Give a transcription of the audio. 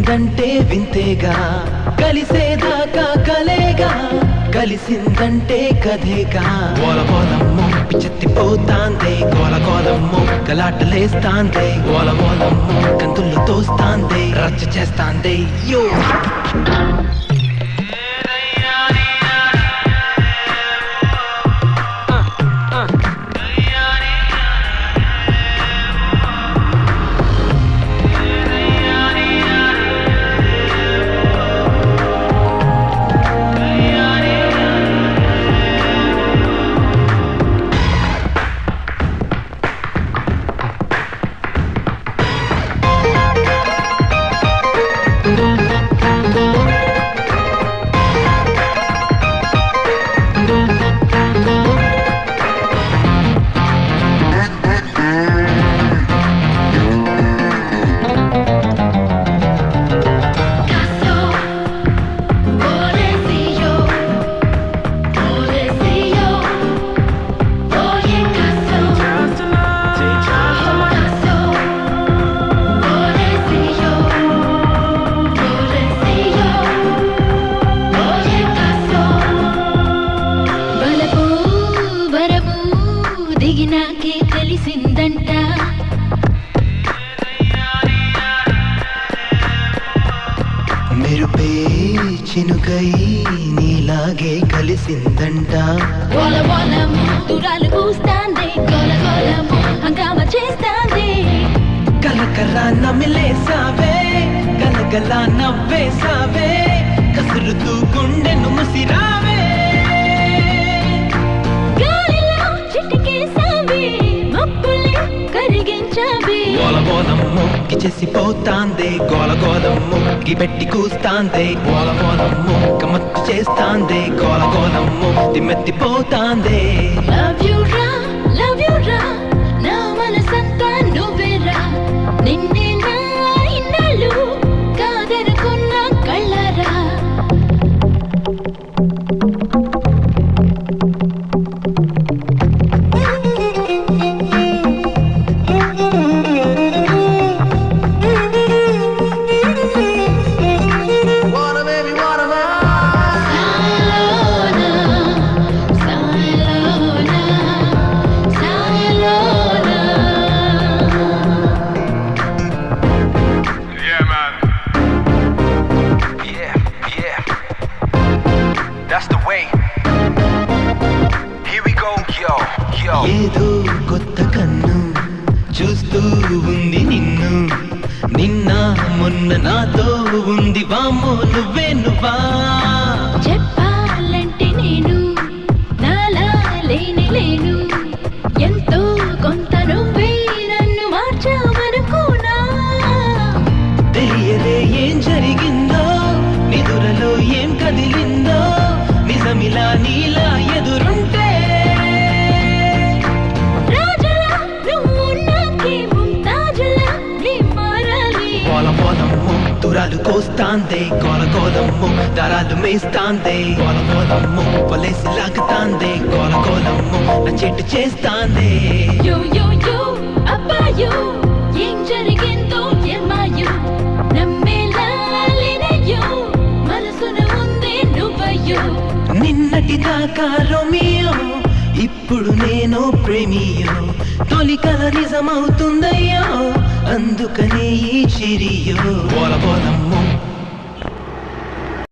కలిసిందంటే వింతేగా కలిసేదాకా కలేగా కలిసిందంటే కథేగా గోలగోలమ్మో పిచ్చెత్తిపోతాందే గోలగోలమ్మో గలాటలేస్తాందే గోలగోలమ్మో కంతుల్లో తోస్తాందే రచ్చ చేస్తాందే యో దిగినాకే తెలిసిందంట మెరుపే చినుకై నీలాగే కలిసిందంట గోలగోలము దురాలు పూస్తాంది గోలగోలము హంగామా చేస్తాంది కలకల నమిలేసావే గలగల నవ్వేసావే కసురుతూ గుండెను ముసిరావే గాలిలో చిటికేసావే మబ్బుల్ని కరిగించావే గోలగోలమ్మో గిచేసిపోతాందే గోలగోలమ్మో గిబెట్టి కూస్తాందే గోలగోలమ్మో గమ్మత్తు చేస్తాందే గోలగోలమ్మో దిమ్మెత్తిపోతాందే లవ్ యు రా నా మనసంతా నువ్వేరా నిన్నే నా ఇన్నాళ్ళు కాదనుకున్న కళ్ళరా That's the way. Here we go, yo. ఏదో కొత్త కన్ను చూస్తూ ఉంది నిన్ను నిన్న మొన్న నాతో ఉంది వామో నువ్వే నువ్వా చెప్పాలంటే నేను నాలా లేను ఎంతో కొంత నువ్వే నన్ను మార్చావనుకున్నా తెలియదే ఏం జరిగిందో నిదురలో ఏం కదిలిందో నిజమిలా నీలా ఎదురుంటే రాజులా నువ్వు నాకే ముంతాజులా నీ మారాలి గోలగోలమ్మో దురాలు కోస్తాందే గోలగోలమ్మో దారాలు మేస్తాందే గోలగోలమ్మో వలేసి లాగుతాందే గోలగోలమ్మో నా చెట్టు చేస్తాందే యో యో యో అబ్బాయో ఏం జరిగిందో ఏమాయో నమ్మేలా లేనయ్యో మనసున ఉందే నువ్వయ్యో నిన్నటి దాకా రోమియో ఇప్పుడు నేను ప్రేమియో తొలి కల నిజమవుతుందయ్యో అందుకనే ఈ చిరియో గోలగోలమ్మో